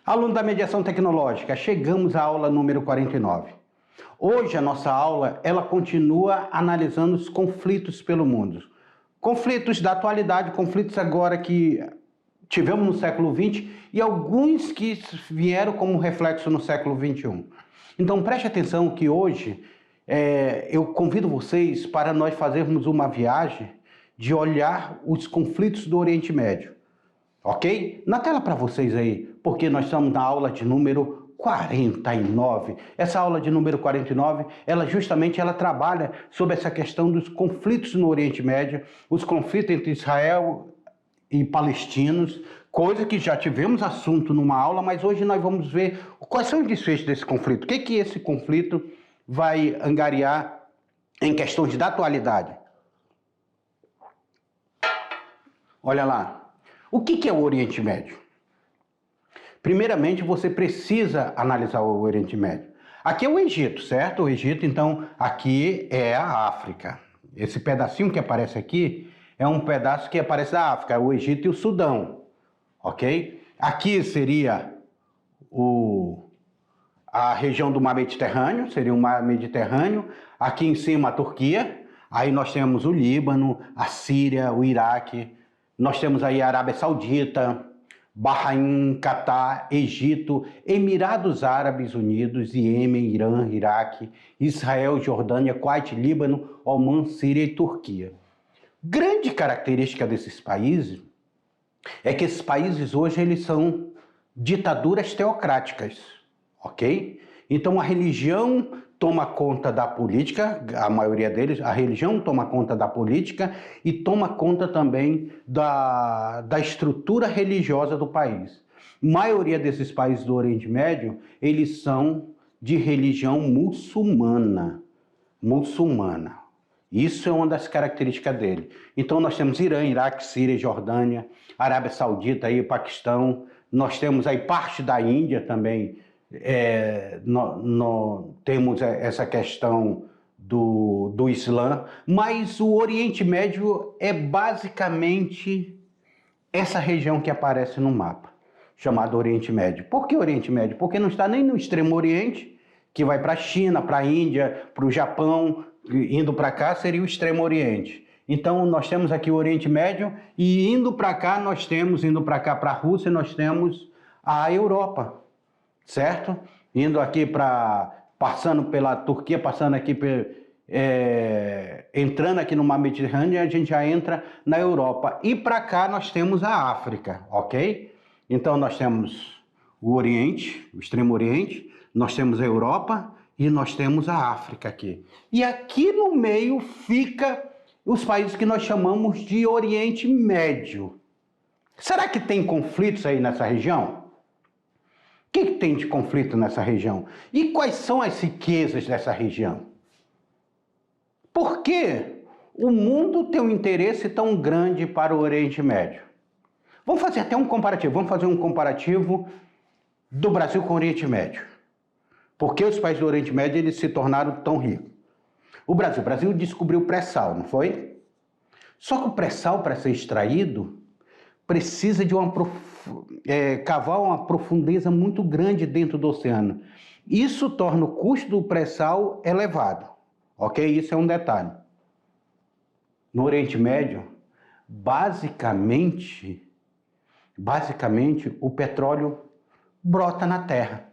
Aluno da mediação tecnológica, chegamos à aula número 49. Hoje a nossa aula, ela continua analisando os conflitos pelo mundo. Conflitos da atualidade, conflitos agora que tivemos no século XX e alguns que vieram como reflexo no século XXI. Então preste atenção que hoje eu convido vocês para nós fazermos uma viagem de olhar os conflitos do Oriente Médio. Ok? Na tela para vocês aí, porque nós estamos na aula de número 49. Essa aula de número 49, ela trabalha sobre essa questão dos conflitos no Oriente Médio, os conflitos entre Israel e palestinos, coisa que já tivemos assunto numa aula, mas hoje nós vamos ver quais são os desfechos desse conflito, o que esse conflito vai angariar em questões da atualidade. Olha lá. O que é o Oriente Médio? Primeiramente, você precisa analisar o Oriente Médio. Aqui é o Egito, certo? O Egito, então, aqui é a África. Esse pedacinho que aparece aqui é um pedaço que aparece da África, o Egito e o Sudão, ok? Aqui seria a região do Mar Mediterrâneo, seria o Mar Mediterrâneo. Aqui em cima a Turquia, aí nós temos o Líbano, a Síria, o Iraque. Nós temos aí a Arábia Saudita, Bahrein, Catar, Egito, Emirados Árabes Unidos, Iêmen, Irã, Iraque, Israel, Jordânia, Kuwait, Líbano, Omã, Síria e Turquia. Grande característica desses países é que esses países hoje eles são ditaduras teocráticas, ok? Então a religião toma conta da política, a maioria deles, a religião toma conta da política e toma conta também da estrutura religiosa do país. A maioria desses países do Oriente Médio, eles são de religião muçulmana. Isso é uma das características dele. Então nós temos Irã, Iraque, Síria, Jordânia, Arábia Saudita, aí, Paquistão, nós temos aí parte da Índia também. Temos essa questão do Islã, mas o Oriente Médio é basicamente essa região que aparece no mapa, chamada Oriente Médio. Por que Oriente Médio? Porque não está nem no Extremo Oriente, que vai para a China, para a Índia, para o Japão, indo para cá seria o Extremo Oriente. Então nós temos aqui o Oriente Médio e indo para cá para a Rússia, nós temos a Europa. Certo? Indo aqui passando pela Turquia, passando aqui, entrando aqui no Mar Mediterrâneo, a gente já entra na Europa. E para cá nós temos a África, ok? Então nós temos o Oriente, o Extremo Oriente, nós temos a Europa e nós temos a África aqui. E aqui no meio fica os países que nós chamamos de Oriente Médio. Será que tem conflitos aí nessa região? O que tem de conflito nessa região? E quais são as riquezas dessa região? Por que o mundo tem um interesse tão grande para o Oriente Médio? Vamos fazer até um comparativo. Vamos fazer um comparativo do Brasil com o Oriente Médio. Por que os países do Oriente Médio eles se tornaram tão ricos? O Brasil descobriu o pré-sal, não foi? Só que o pré-sal, para ser extraído, precisa de cavar uma profundeza muito grande dentro do oceano. Isso torna o custo do pré-sal elevado, ok? Isso é um detalhe. No Oriente Médio, basicamente o petróleo brota na terra.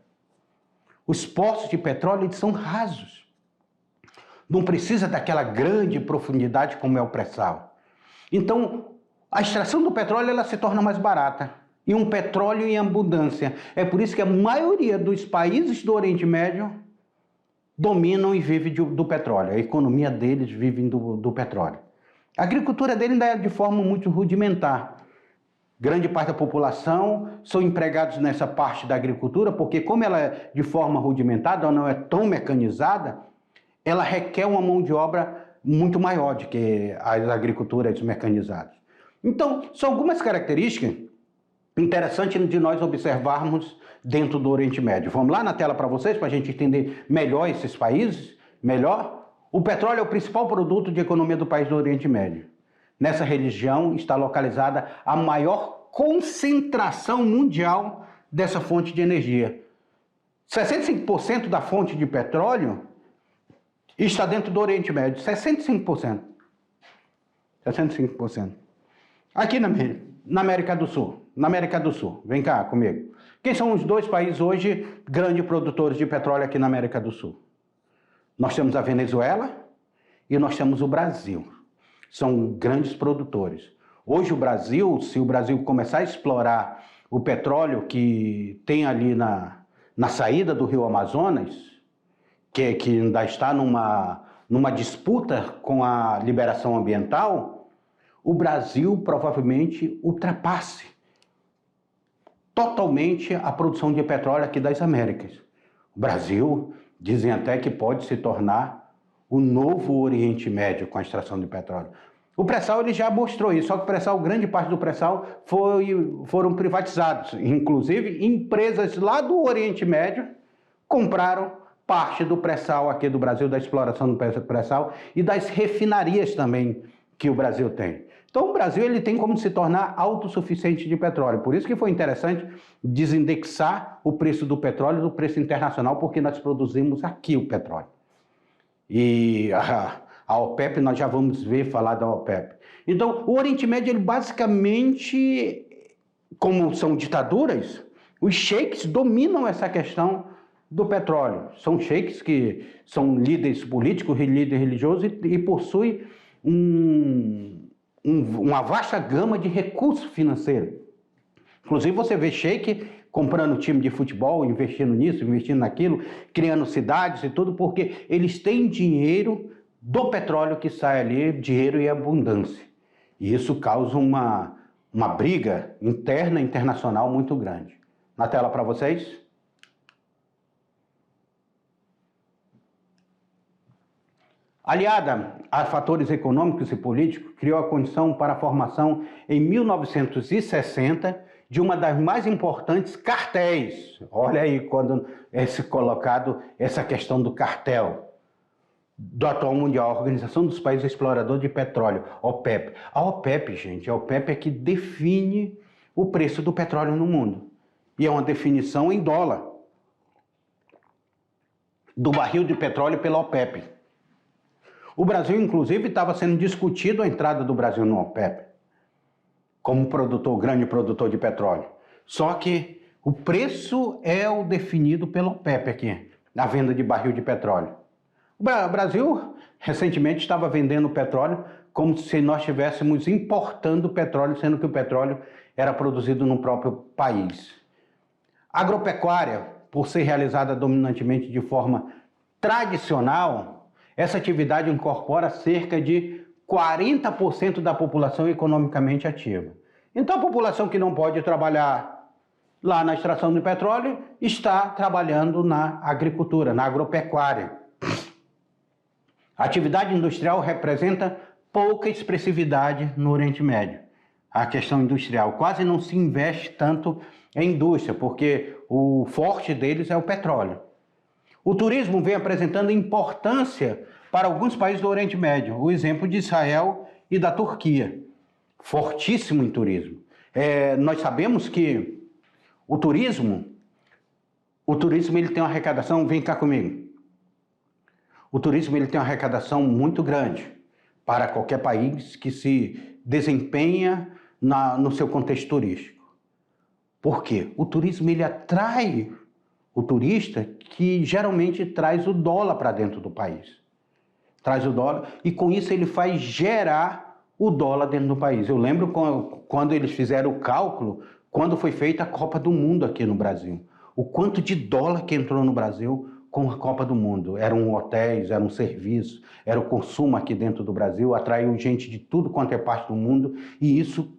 Os poços de petróleo eles são rasos. Não precisa daquela grande profundidade como é o pré-sal. Então, a extração do petróleo ela se torna mais barata e um petróleo em abundância. É por isso que a maioria dos países do Oriente Médio dominam e vivem do petróleo. A economia deles vive do petróleo. A agricultura deles ainda é de forma muito rudimentar. Grande parte da população são empregados nessa parte da agricultura porque como ela é de forma rudimentar, ela não é tão mecanizada, ela requer uma mão de obra muito maior do que as agriculturas mecanizadas. Então, são algumas características interessantes de nós observarmos dentro do Oriente Médio. Vamos lá na tela para vocês, para a gente entender melhor esses países, melhor? O petróleo é o principal produto de economia do país do Oriente Médio. Nessa região está localizada a maior concentração mundial dessa fonte de energia. 65% da fonte de petróleo está dentro do Oriente Médio. 65%. 65%. Aqui na América do Sul. Na América do Sul. Vem cá comigo. Quem são os dois países hoje grandes produtores de petróleo aqui na América do Sul? Nós temos a Venezuela e nós temos o Brasil. São grandes produtores. Hoje o Brasil, se o Brasil começar a explorar o petróleo que tem ali na saída do Rio Amazonas, que ainda está numa disputa com a liberação ambiental, o Brasil provavelmente ultrapasse totalmente a produção de petróleo aqui das Américas. O Brasil, dizem até que pode se tornar o novo Oriente Médio com a extração de petróleo. O pré-sal ele já mostrou isso, só que o pré-sal, grande parte do pré-sal foram privatizados. Inclusive, empresas lá do Oriente Médio compraram parte do pré-sal aqui do Brasil, da exploração do pré-sal e das refinarias também que o Brasil tem. Então, o Brasil ele tem como se tornar autossuficiente de petróleo. Por isso que foi interessante desindexar o preço do petróleo do preço internacional, porque nós produzimos aqui o petróleo. E a OPEP, nós já vamos falar da OPEP. Então, o Oriente Médio, ele basicamente, como são ditaduras, os sheiks dominam essa questão do petróleo. São sheiks que são líderes políticos, líderes religiosos e possuem uma vasta gama de recursos financeiros. Inclusive, você vê sheik comprando time de futebol, investindo nisso, investindo naquilo, criando cidades e tudo, porque eles têm dinheiro do petróleo que sai ali, dinheiro e abundância. E isso causa uma briga interna e internacional muito grande. Na tela para vocês. Aliada a fatores econômicos e políticos, criou a condição para a formação, em 1960, de uma das mais importantes cartéis. Olha aí quando é colocado essa questão do cartel do atual mundial, a Organização dos Países Exploradores de Petróleo, OPEP. A OPEP, gente, a OPEP é que define o preço do petróleo no mundo. E é uma definição em dólar do barril de petróleo pela OPEP. O Brasil, inclusive, estava sendo discutido a entrada do Brasil no OPEP, como grande produtor de petróleo. Só que o preço é o definido pela OPEP aqui, na venda de barril de petróleo. O Brasil, recentemente, estava vendendo petróleo como se nós estivéssemos importando petróleo, sendo que o petróleo era produzido no próprio país. A agropecuária, por ser realizada dominantemente de forma tradicional, essa atividade incorpora cerca de 40% da população economicamente ativa. Então, a população que não pode trabalhar lá na extração de petróleo está trabalhando na agricultura, na agropecuária. A atividade industrial representa pouca expressividade no Oriente Médio. A questão industrial quase não se investe tanto em indústria, porque o forte deles é o petróleo. O turismo vem apresentando importância para alguns países do Oriente Médio, o exemplo de Israel e da Turquia, fortíssimo em turismo. Nós sabemos que o turismo ele tem uma arrecadação, vem cá comigo, o turismo ele tem uma arrecadação muito grande para qualquer país que se desempenha no seu contexto turístico. Por quê? O turismo ele atrai o turista, que geralmente traz o dólar para dentro do país. Traz o dólar e com isso ele faz gerar o dólar dentro do país. Eu lembro quando eles fizeram o cálculo, quando foi feita a Copa do Mundo aqui no Brasil. O quanto de dólar que entrou no Brasil com a Copa do Mundo. Eram hotéis, era um serviço, era o consumo aqui dentro do Brasil, atraiu gente de tudo quanto é parte do mundo e isso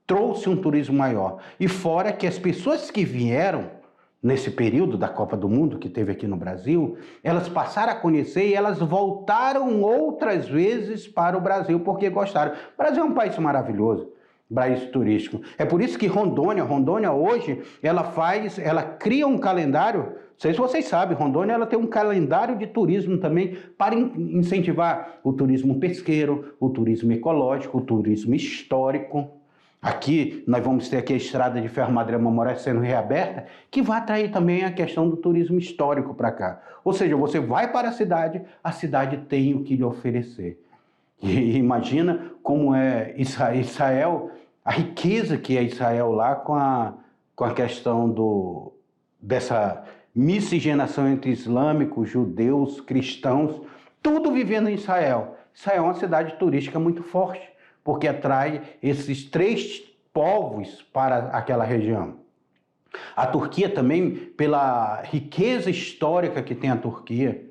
trouxe um turismo maior. E fora que as pessoas que vieram nesse período da Copa do Mundo que teve aqui no Brasil, elas passaram a conhecer e elas voltaram outras vezes para o Brasil porque gostaram. O Brasil é um país maravilhoso, país turístico. É por isso que Rondônia hoje, ela cria um calendário, não sei se vocês sabem, Rondônia ela tem um calendário de turismo também para incentivar o turismo pesqueiro, o turismo ecológico, o turismo histórico. Aqui nós vamos ter aqui a estrada de ferro Madureira Moraes sendo reaberta, que vai atrair também a questão do turismo histórico para cá. Ou seja, você vai para a cidade tem o que lhe oferecer. E imagina como é Israel, a riqueza que é Israel lá com a questão dessa miscigenação entre islâmicos, judeus, cristãos, tudo vivendo em Israel. Israel é uma cidade turística muito forte, porque atrai esses três povos para aquela região. A Turquia também, pela riqueza histórica que tem a Turquia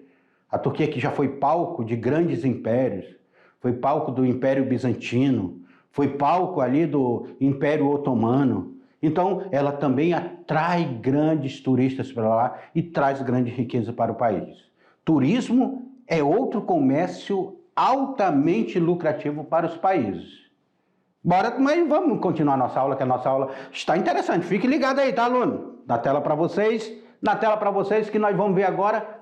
que já foi palco de grandes impérios, foi palco do Império Bizantino, foi palco ali do Império Otomano. Então, ela também atrai grandes turistas para lá e traz grande riqueza para o país. Turismo é outro comércio altamente lucrativo para os países. Bora, mas vamos continuar a nossa aula, que a nossa aula está interessante. Fique ligado aí, tá, aluno? Na tela para vocês, que nós vamos ver agora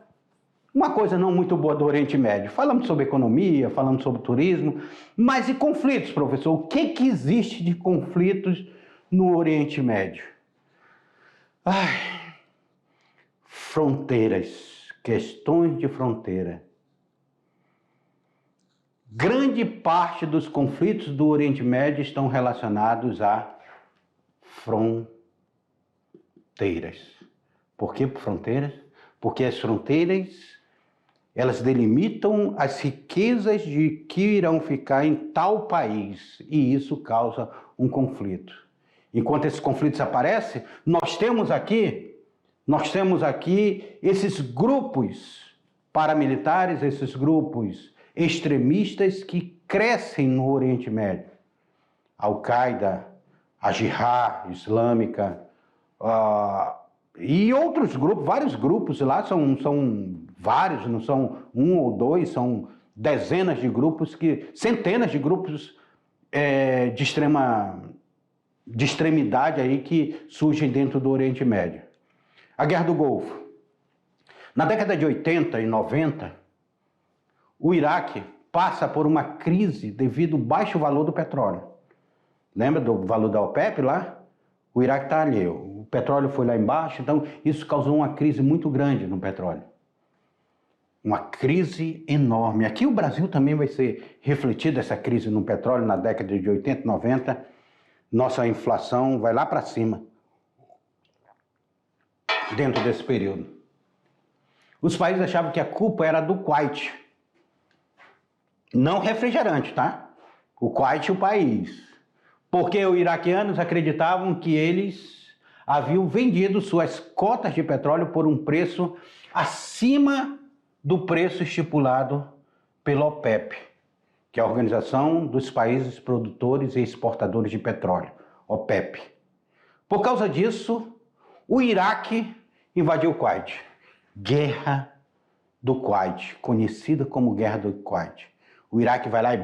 uma coisa não muito boa do Oriente Médio. Falamos sobre economia, falamos sobre turismo, mas e conflitos, professor? O que existe de conflitos no Oriente Médio? Fronteiras, questões de fronteira. Grande parte dos conflitos do Oriente Médio estão relacionados a fronteiras. Por que fronteiras? Porque as fronteiras, elas delimitam as riquezas de que irão ficar em tal país, e isso causa um conflito. Enquanto esses conflitos aparecem, nós temos aqui esses grupos paramilitares, esses grupos extremistas que crescem no Oriente Médio. Al-Qaeda, a Jihad Islâmica, e outros grupos, vários grupos lá, são vários, não são um ou dois, são dezenas de grupos, centenas de grupos de extremidade aí que surgem dentro do Oriente Médio. A Guerra do Golfo. Na década de 80 e 90, o Iraque passa por uma crise devido ao baixo valor do petróleo. Lembra do valor da OPEP lá? O Iraque está ali, o petróleo foi lá embaixo, então isso causou uma crise muito grande no petróleo. Uma crise enorme. Aqui o Brasil também vai ser refletido essa crise no petróleo na década de 80, 90. Nossa inflação vai lá para cima dentro desse período. Os países achavam que a culpa era do Kuwait. Não refrigerante, tá? O Kuwait, o país. Porque os iraquianos acreditavam que eles haviam vendido suas cotas de petróleo por um preço acima do preço estipulado pela OPEP, que é a Organização dos Países Produtores e Exportadores de Petróleo, OPEP. Por causa disso, o Iraque invadiu o Kuwait. Guerra do Kuwait, conhecida como Guerra do Kuwait. O Iraque vai lá e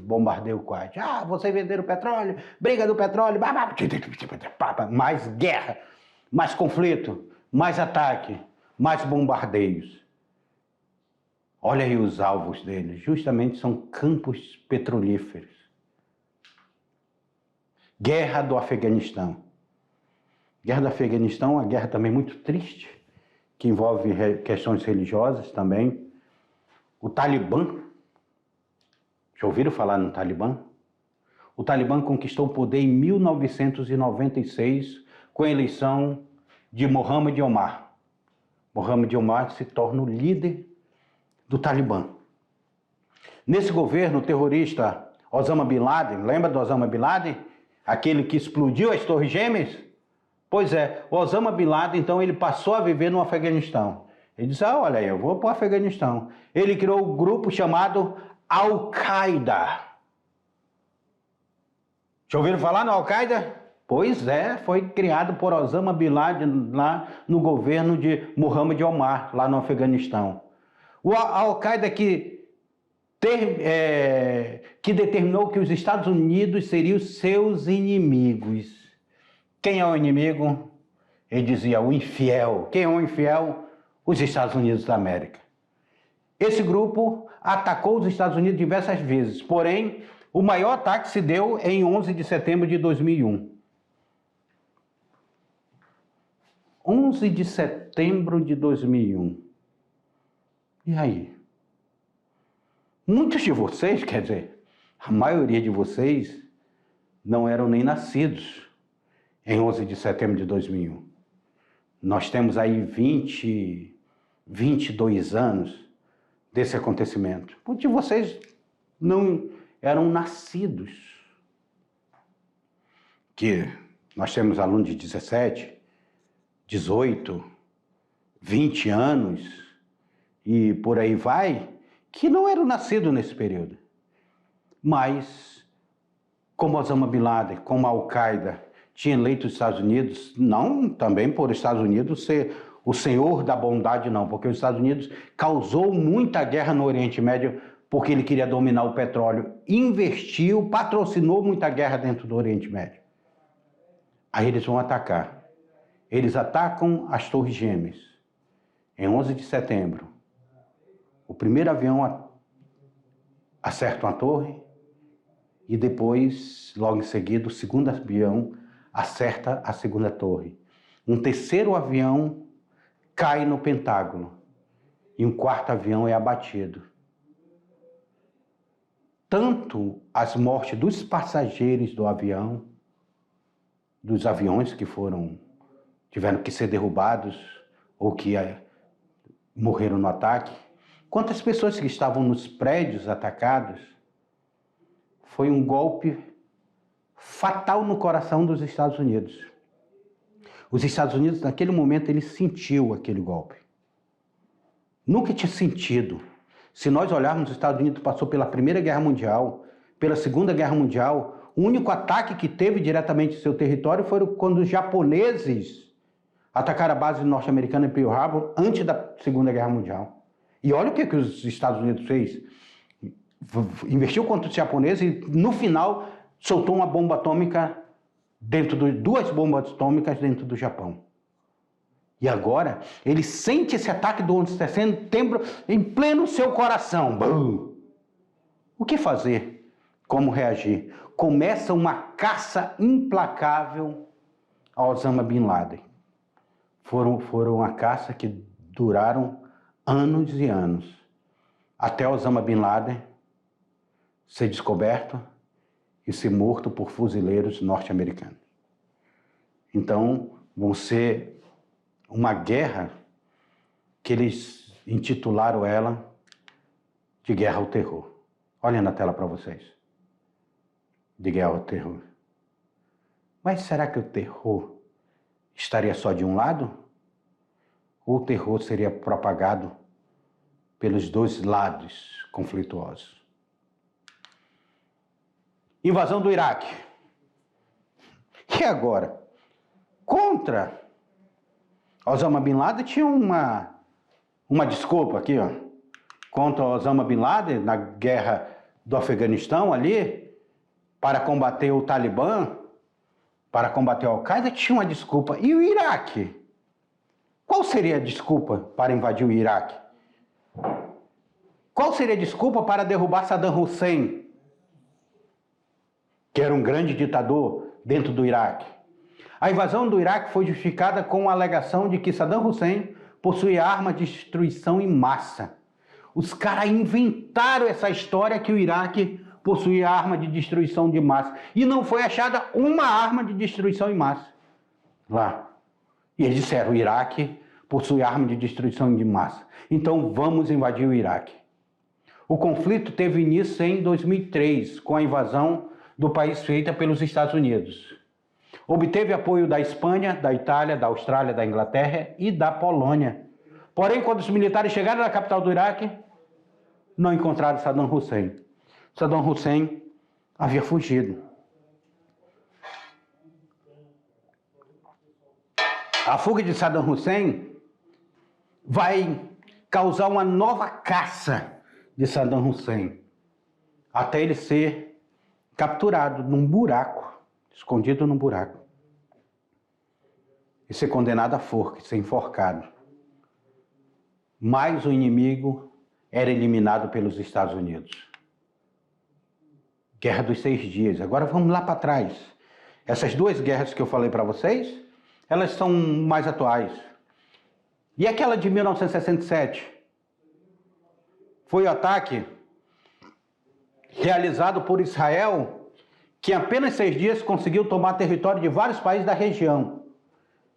bombardeia o Kuwait. Vocês venderam petróleo, briga do petróleo, mais guerra, mais conflito, mais ataque, mais bombardeios. Olha aí os alvos deles, justamente são campos petrolíferos. Guerra do Afeganistão. Guerra do Afeganistão é uma guerra também muito triste, que envolve questões religiosas também. O Talibã, já ouviram falar no Talibã? O Talibã conquistou o poder em 1996 com a eleição de Mohamed Omar. Mohamed Omar se torna o líder do Talibã. Nesse governo, o terrorista Osama Bin Laden, lembra do Osama Bin Laden? Aquele que explodiu as Torres Gêmeas? Pois é, o Osama Bin Laden, então, ele passou a viver no Afeganistão. Ele disse, olha aí, eu vou para o Afeganistão. Ele criou um grupo chamado Al-Qaeda. Já ouviram falar no Al-Qaeda? Pois é, foi criado por Osama Bin Laden lá no governo de Mohamed Omar, lá no Afeganistão. O Al-Qaeda que determinou que os Estados Unidos seriam seus inimigos. Quem é o inimigo? Ele dizia, o infiel. Quem é o infiel? Os Estados Unidos da América. Esse grupo atacou os Estados Unidos diversas vezes, porém, O maior ataque se deu em 11 de setembro de 2001. 11 de setembro de 2001. E aí? Muitos de vocês, quer dizer, a maioria de vocês não eram nem nascidos em 11 de setembro de 2001. Nós temos aí 22 anos desse acontecimento. Muitos de vocês não eram nascidos. Que nós temos alunos de 17, 18, 20 anos e por aí vai, que não eram nascidos nesse período. Mas, como Osama Bin Laden, como a Al-Qaeda, tinha eleito os Estados Unidos, não também por os Estados Unidos ser o senhor da bondade, não, porque os Estados Unidos causou muita guerra no Oriente Médio porque ele queria dominar o petróleo, investiu, patrocinou muita guerra dentro do Oriente Médio. Aí eles vão atacar. Eles atacam as Torres Gêmeas em 11 de setembro. O primeiro avião acerta uma torre e depois, logo em seguida, o segundo avião acerta a segunda torre. Um terceiro avião cai no Pentágono e um quarto avião é abatido. Tanto as mortes dos passageiros do avião, dos aviões que tiveram que ser derrubados ou que morreram no ataque, quanto as pessoas que estavam nos prédios atacados, foi um golpe fatal no coração dos Estados Unidos. Os Estados Unidos, naquele momento, ele sentiu aquele golpe. Nunca tinha sentido. Se nós olharmos, os Estados Unidos passou pela Primeira Guerra Mundial, pela Segunda Guerra Mundial, o único ataque que teve diretamente em seu território foi quando os japoneses atacaram a base norte-americana em Pearl Harbor antes da Segunda Guerra Mundial. E olha o que os Estados Unidos fez. Investiu contra os japoneses e, no final, soltou uma bomba atômica duas bombas atômicas dentro do Japão. E agora, ele sente esse ataque do 11 de setembro em pleno seu coração. Bum! O que fazer? Como reagir? Começa uma caça implacável a Osama Bin Laden. Foram uma caça que duraram anos e anos, até Osama Bin Laden ser descoberto e ser morto por fuzileiros norte-americanos. Então, vão ser uma guerra que eles intitularam ela de Guerra ao Terror. Olhem na tela para vocês. De Guerra ao Terror. Mas será que o terror estaria só de um lado? Ou o terror seria propagado pelos dois lados conflituosos? Invasão do Iraque. E agora? Contra Osama Bin Laden tinha uma desculpa aqui, ó. Contra Osama Bin Laden na guerra do Afeganistão ali, para combater o Talibã, para combater a Al-Qaeda, tinha uma desculpa. E o Iraque? Qual seria a desculpa para invadir o Iraque? Qual seria a desculpa para derrubar Saddam Hussein, que era um grande ditador dentro do Iraque? A invasão do Iraque foi justificada com a alegação de que Saddam Hussein possuía arma de destruição em massa. Os caras inventaram essa história que o Iraque possuía arma de destruição de massa. E não foi achada uma arma de destruição em massa lá. E eles disseram, o Iraque possui arma de destruição de massa. Então vamos invadir o Iraque. O conflito teve início em 2003, com a invasão do país feita pelos Estados Unidos. Obteve apoio da Espanha, da Itália, da Austrália, da Inglaterra e da Polônia. Porém, quando os militares chegaram na capital do Iraque, não encontraram Saddam Hussein. Saddam Hussein havia fugido. A fuga de Saddam Hussein vai causar uma nova caça de Saddam Hussein, até ele ser capturado num buraco, escondido num buraco, e ser condenado à forca, ser enforcado. Mas o inimigo era eliminado pelos Estados Unidos. Guerra dos 6 Dias. Agora vamos lá para trás. Essas duas guerras que eu falei para vocês, elas são mais atuais. E aquela de 1967? Foi o ataque realizado por Israel, que em apenas 6 dias conseguiu tomar território de vários países da região.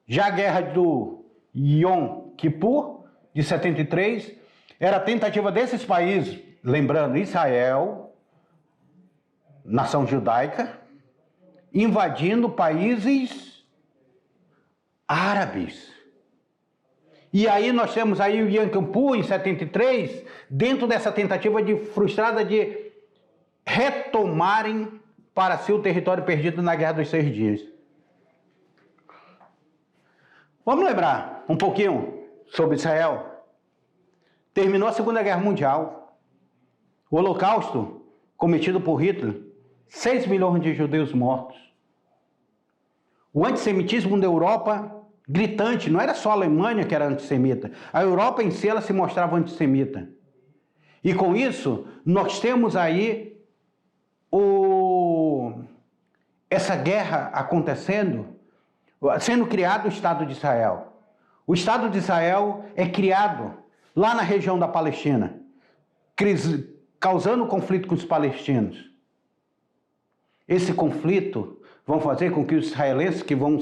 Já a guerra do Yom Kippur, de 73, era a tentativa desses países, lembrando Israel, nação judaica, invadindo países árabes. E aí nós temos aí o Yom Kippur, em 73, dentro dessa tentativa frustrada de retomarem para si o território perdido na Guerra dos 6 Dias. Vamos lembrar um pouquinho sobre Israel. Terminou a Segunda Guerra Mundial. O Holocausto cometido por Hitler, 6 milhões de judeus mortos. O antissemitismo da Europa, gritante, não era só a Alemanha que era antissemita. A Europa em si ela se mostrava antissemita. E com isso, nós temos aí essa guerra acontecendo, sendo criado o Estado de Israel. O Estado de Israel é criado lá na região da Palestina, causando conflito com os palestinos. Esse conflito vai fazer com que os israelenses que vão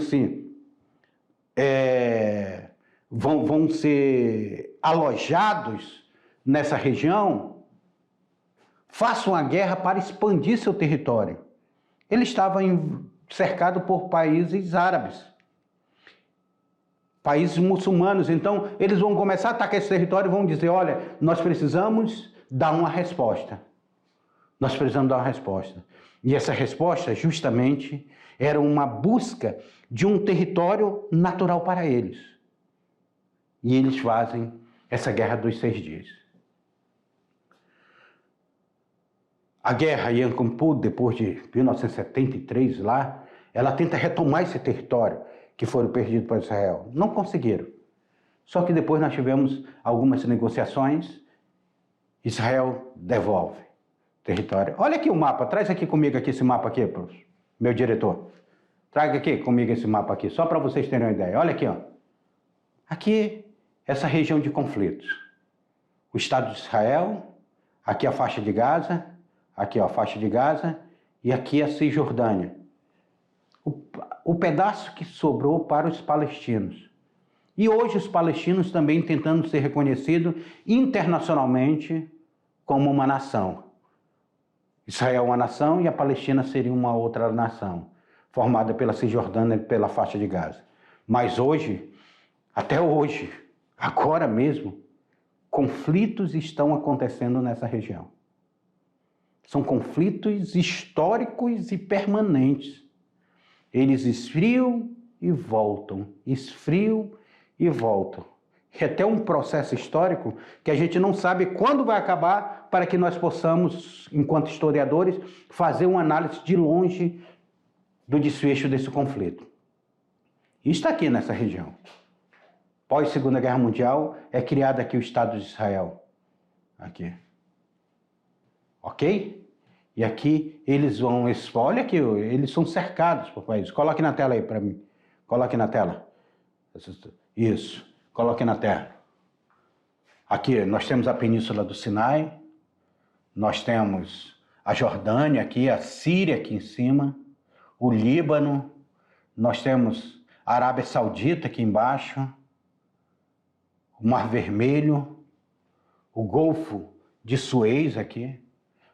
ser alojados nessa região façam a guerra para expandir seu território. Ele estava cercado por países árabes, países muçulmanos. Então, eles vão começar a atacar esse território e vão dizer, olha, nós precisamos dar uma resposta. Nós precisamos dar uma resposta. E essa resposta, justamente, era uma busca de um território natural para eles. E eles fazem essa Guerra dos 6 Dias. A guerra Yom Kippur, depois de 1973 lá, ela tenta retomar esse território que foram perdidos por Israel. Não conseguiram. Só que depois nós tivemos algumas negociações, Israel devolve território. Olha aqui o mapa, traz aqui comigo aqui esse mapa aqui, meu diretor. Traga aqui comigo esse mapa aqui, só para vocês terem uma ideia. Olha aqui, ó. Aqui, essa região de conflitos. O Estado de Israel, aqui a faixa de Gaza, aqui ó, a faixa de Gaza, e aqui a Cisjordânia. O pedaço que sobrou para os palestinos. E hoje os palestinos também tentando ser reconhecidos internacionalmente como uma nação. Israel é uma nação e a Palestina seria uma outra nação, formada pela Cisjordânia e pela faixa de Gaza. Mas hoje, até hoje, agora mesmo, conflitos estão acontecendo nessa região. São conflitos históricos e permanentes. Eles esfriam e voltam, esfriam e voltam. É até um processo histórico que a gente não sabe quando vai acabar, para que nós possamos, enquanto historiadores, fazer uma análise de longe do desfecho desse conflito. E está aqui nessa região. Pós Segunda Guerra Mundial, é criado aqui o Estado de Israel. Aqui. Ok? E aqui eles vão... Olha aqui, eles são cercados por países. Coloque na tela aí para mim. Coloque na tela. Isso. Coloque na tela. Aqui nós temos a Península do Sinai. Nós temos a Jordânia aqui, a Síria aqui em cima. O Líbano. Nós temos a Arábia Saudita aqui embaixo. O Mar Vermelho. O Golfo de Suez aqui.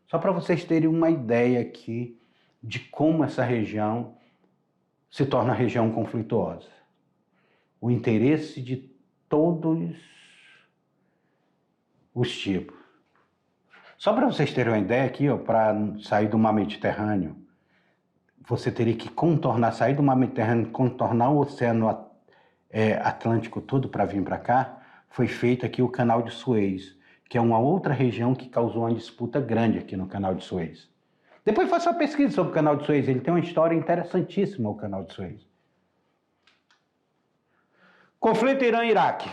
Só para vocês terem uma ideia aqui de como essa região se torna região conflituosa. O interesse de todos os tipos. Só para vocês terem uma ideia aqui, para sair do mar Mediterrâneo, você teria que sair do mar Mediterrâneo, contornar o Oceano Atlântico todo para vir para cá. Foi feito aqui o Canal de Suez, que é uma outra região que causou uma disputa grande aqui no Canal de Suez. Depois faça uma pesquisa sobre o Canal de Suez, ele tem uma história interessantíssima, o Canal de Suez. Conflito Irã-Iraque.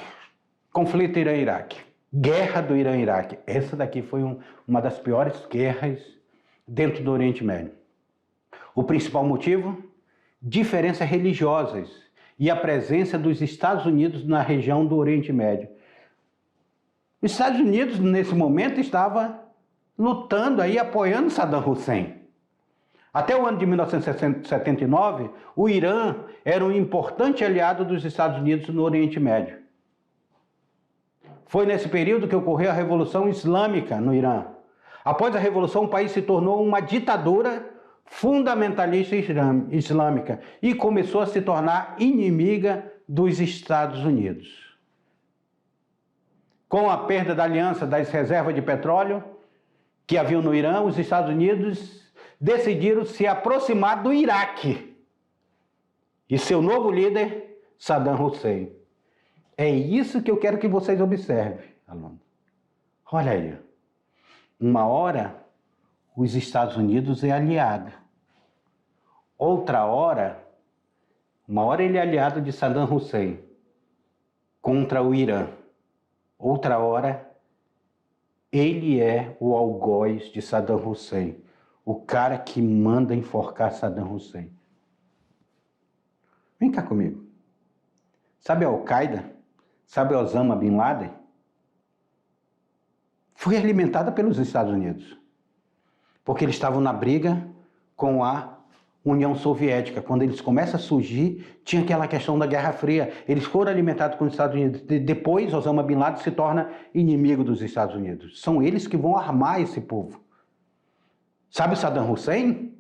Conflito Irã-Iraque. Guerra do Irã-Iraque. Essa daqui foi uma das piores guerras dentro do Oriente Médio. O principal motivo? Diferenças religiosas e a presença dos Estados Unidos na região do Oriente Médio. Os Estados Unidos, nesse momento, estava lutando aí, apoiando Saddam Hussein. Até o ano de 1979, o Irã era um importante aliado dos Estados Unidos no Oriente Médio. Foi nesse período que ocorreu a Revolução Islâmica no Irã. Após a Revolução, o país se tornou uma ditadura fundamentalista islâmica e começou a se tornar inimiga dos Estados Unidos. Com a perda da aliança das reservas de petróleo que haviam no Irã, os Estados Unidos decidiram se aproximar do Iraque e seu novo líder, Saddam Hussein. É isso que eu quero que vocês observem, aluno. Olha aí, uma hora os Estados Unidos é aliado, uma hora ele é aliado de Saddam Hussein contra o Irã, outra hora ele é o algoz de Saddam Hussein, o cara que manda enforcar Saddam Hussein. Vem cá comigo. Sabe a Al-Qaeda? Sabe Osama Bin Laden? Foi alimentada pelos Estados Unidos, porque eles estavam na briga com a União Soviética. Quando eles começam a surgir, tinha aquela questão da Guerra Fria. Eles foram alimentados com os Estados Unidos. Depois, Osama Bin Laden se torna inimigo dos Estados Unidos. São eles que vão armar esse povo. Sabe Saddam Hussein?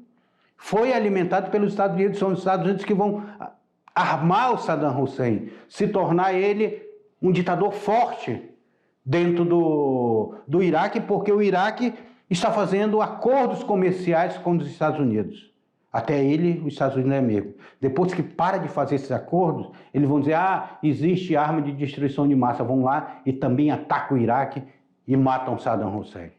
Foi alimentado pelos Estados Unidos. São os Estados Unidos que vão armar o Saddam Hussein, se tornar ele um ditador forte dentro do Iraque, porque o Iraque está fazendo acordos comerciais com os Estados Unidos. Até ele, os Estados Unidos é amigo. Depois que para de fazer esses acordos, eles vão dizer, existe arma de destruição de massa. Vão lá e também atacam o Iraque e matam Saddam Hussein.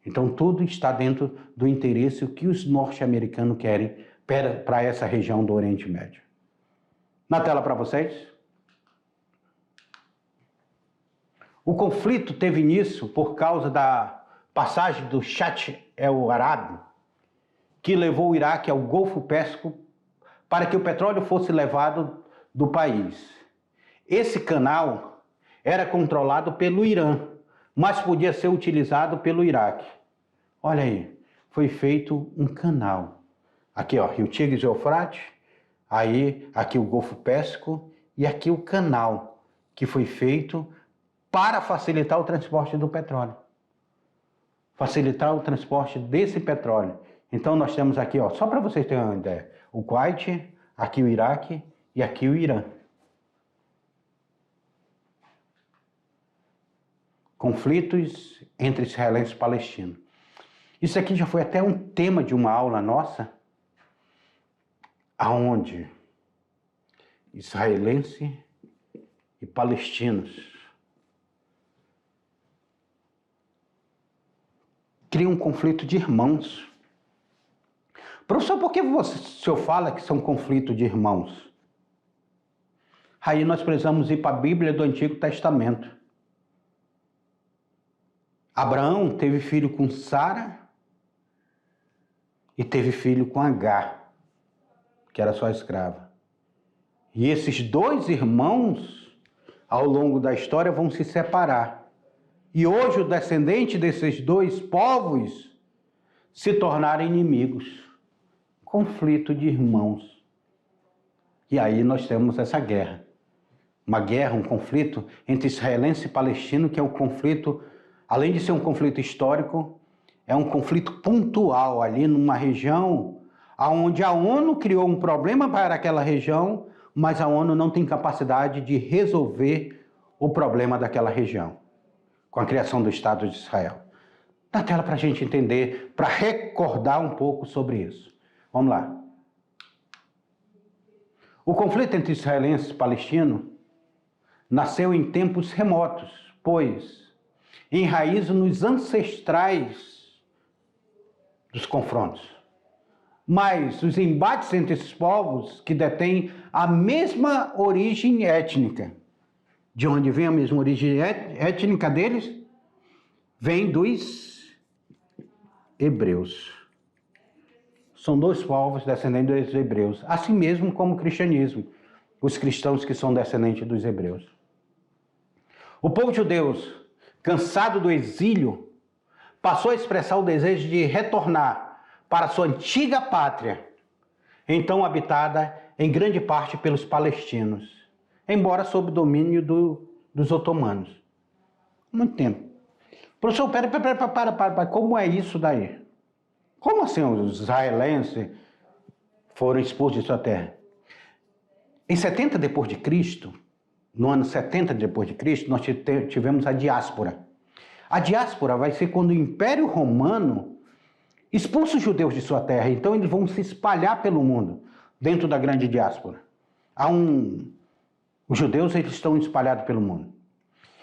Então tudo está dentro do interesse que os norte-americanos querem para essa região do Oriente Médio. Na tela para vocês. O conflito teve início por causa da passagem do Shatt el-Arab, que levou o Iraque ao Golfo Pérsico para que o petróleo fosse levado do país. Esse canal era controlado pelo Irã, mas podia ser utilizado pelo Iraque. Olha aí, foi feito um canal. Aqui, ó, Rio Tigres e Eufrates, aí aqui o Golfo Pérsico e aqui o canal que foi feito para facilitar o transporte do petróleo. Facilitar o transporte desse petróleo. Então nós temos aqui, ó, só para vocês terem uma ideia, o Kuwait, aqui o Iraque e aqui o Irã. Conflitos entre israelenses e palestinos. Isso aqui já foi até um tema de uma aula nossa, aonde israelenses e palestinos criam um conflito de irmãos. Professor, por que o senhor fala que são conflitos de irmãos? Aí nós precisamos ir para a Bíblia do Antigo Testamento. Abraão teve filho com Sara e teve filho com Agar, que era sua escrava. E esses dois irmãos, ao longo da história, vão se separar. E hoje o descendente desses dois povos se tornaram inimigos. Conflito de irmãos. E aí nós temos essa guerra. Uma guerra, um conflito entre israelense e palestino, que é um conflito, além de ser um conflito histórico, é um conflito pontual ali numa região onde a ONU criou um problema para aquela região, mas a ONU não tem capacidade de resolver o problema daquela região, com a criação do Estado de Israel. Na tela para a gente entender, para recordar um pouco sobre isso. Vamos lá. O conflito entre israelenses e palestinos nasceu em tempos remotos, pois enraiza nos ancestrais dos confrontos. Mas os embates entre esses povos que detêm a mesma origem étnica, de onde vem a mesma origem étnica deles, vem dos hebreus. São dois povos descendentes dos hebreus, assim mesmo como o cristianismo, os cristãos que são descendentes dos hebreus. O povo judeu, cansado do exílio, passou a expressar o desejo de retornar para sua antiga pátria, então habitada em grande parte pelos palestinos, embora sob domínio dos otomanos. Muito tempo. Professor, para, como é isso daí? Como assim os israelenses foram expulsos de sua terra? Em 70 depois de Cristo, no ano 70 depois de Cristo, nós tivemos a diáspora. A diáspora vai ser quando o Império Romano expulsa os judeus de sua terra, então eles vão se espalhar pelo mundo, dentro da grande diáspora. Os judeus eles estão espalhados pelo mundo.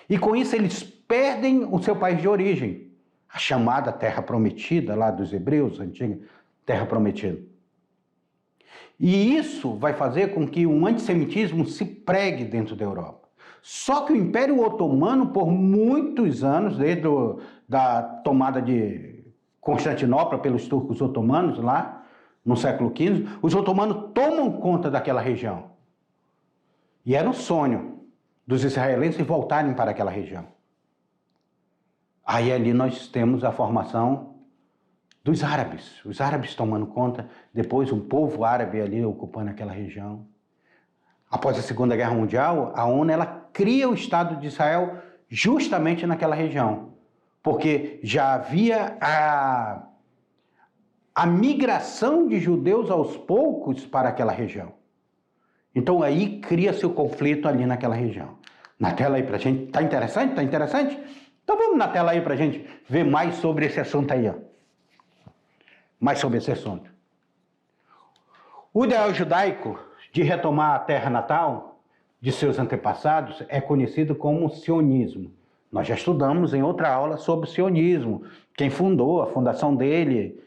E com isso eles perdem o seu país de origem, a chamada Terra Prometida, lá dos hebreus, a antiga Terra Prometida. E isso vai fazer com que um antissemitismo se pregue dentro da Europa. Só que o Império Otomano, por muitos anos, desde da tomada de Constantinopla pelos turcos otomanos, lá no século XV, os otomanos tomam conta daquela região. E era um sonho dos israelenses voltarem para aquela região. Aí ali nós temos a formação dos árabes, os árabes tomando conta, depois um povo árabe ali ocupando aquela região. Após a Segunda Guerra Mundial, a ONU ela cria o Estado de Israel justamente naquela região, porque já havia a migração de judeus aos poucos para aquela região. Então aí cria-se o conflito ali naquela região. Na tela aí pra gente, tá interessante? Tá interessante? Então vamos na tela aí pra gente ver mais sobre esse assunto aí, ó. Mais sobre esse assunto. O ideal judaico de retomar a terra natal de seus antepassados é conhecido como sionismo. Nós já estudamos em outra aula sobre o sionismo, quem fundou, a fundação dele,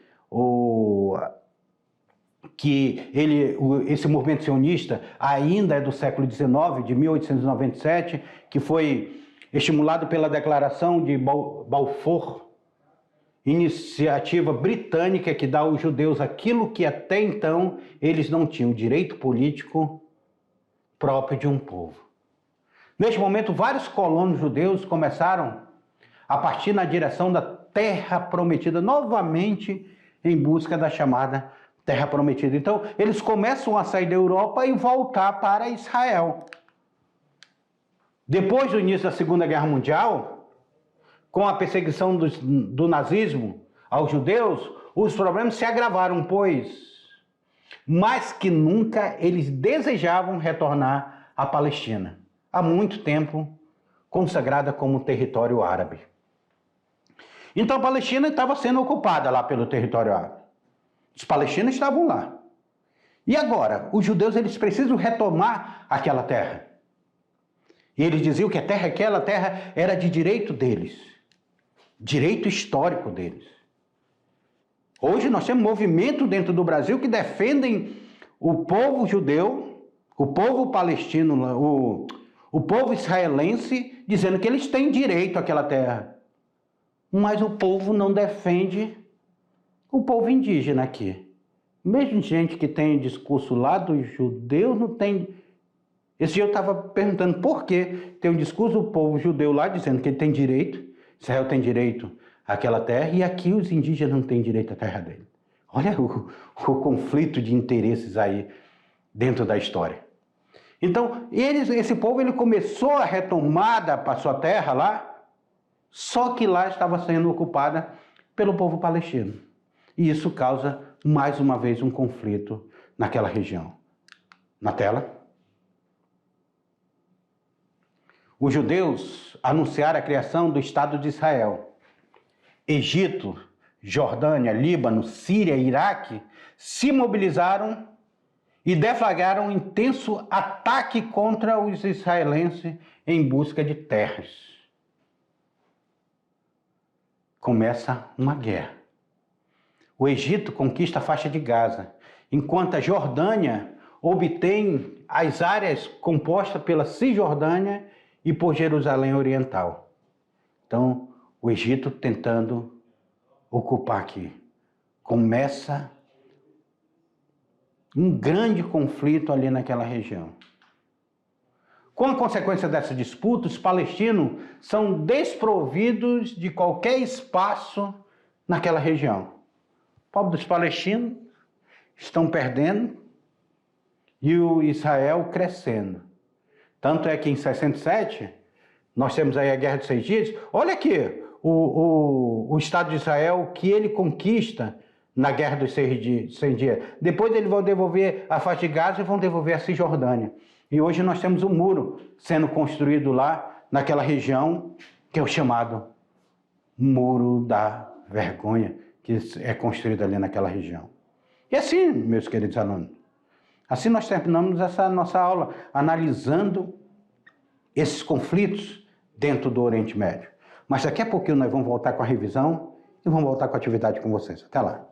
esse movimento sionista ainda é do século XIX, de 1897, que foi estimulado pela Declaração de Balfour, iniciativa britânica que dá aos judeus aquilo que até então eles não tinham, direito político próprio de um povo. Neste momento, vários colonos judeus começaram a partir na direção da Terra Prometida, novamente em busca da chamada Terra Prometida. Então, eles começam a sair da Europa e voltar para Israel. Depois do início da Segunda Guerra Mundial, com a perseguição do nazismo aos judeus, os problemas se agravaram, pois, mais que nunca, eles desejavam retornar à Palestina, há muito tempo consagrada como território árabe. Então a Palestina estava sendo ocupada lá pelo território árabe. Os palestinos estavam lá. E agora, os judeus eles precisam retomar aquela terra. E eles diziam que aquela terra era de direito deles, direito histórico deles. Hoje nós temos movimento dentro do Brasil que defendem o povo judeu, o povo palestino, o povo israelense, dizendo que eles têm direito àquela terra. Mas o povo não defende o povo indígena aqui. Mesmo gente que tem discurso lá dos judeus, não tem. Esse dia eu estava perguntando por que tem um discurso do povo judeu lá dizendo que ele tem direito, Israel tem direito àquela terra, e aqui os indígenas não têm direito à terra dele. Olha o conflito de interesses aí dentro da história. Então, esse povo ele começou a retomada para sua terra lá, só que lá estava sendo ocupada pelo povo palestino. E isso causa, mais uma vez, um conflito naquela região. Na tela. Os judeus anunciaram a criação do Estado de Israel. Egito, Jordânia, Líbano, Síria e Iraque se mobilizaram e deflagraram um intenso ataque contra os israelenses em busca de terras. Começa uma guerra. O Egito conquista a faixa de Gaza, enquanto a Jordânia obtém as áreas compostas pela Cisjordânia e por Jerusalém Oriental. Então, o Egito tentando ocupar aqui. começa um grande conflito ali naquela região. Como consequência dessa disputa, os palestinos são desprovidos de qualquer espaço naquela região. O povo dos palestinos estão perdendo e o Israel crescendo. Tanto é que em 67, nós temos aí a Guerra dos 6 Dias. Olha aqui, o Estado de Israel, que ele conquista na Guerra dos 6 Dias. Depois eles vão devolver a faixa de Gaza e vão devolver a Cisjordânia. E hoje nós temos um muro sendo construído lá, naquela região, que é o chamado Muro da Vergonha, que é construído ali naquela região. E assim, meus queridos alunos, assim nós terminamos essa nossa aula analisando esses conflitos dentro do Oriente Médio. Mas daqui a pouquinho nós vamos voltar com a revisão e vamos voltar com a atividade com vocês. Até lá.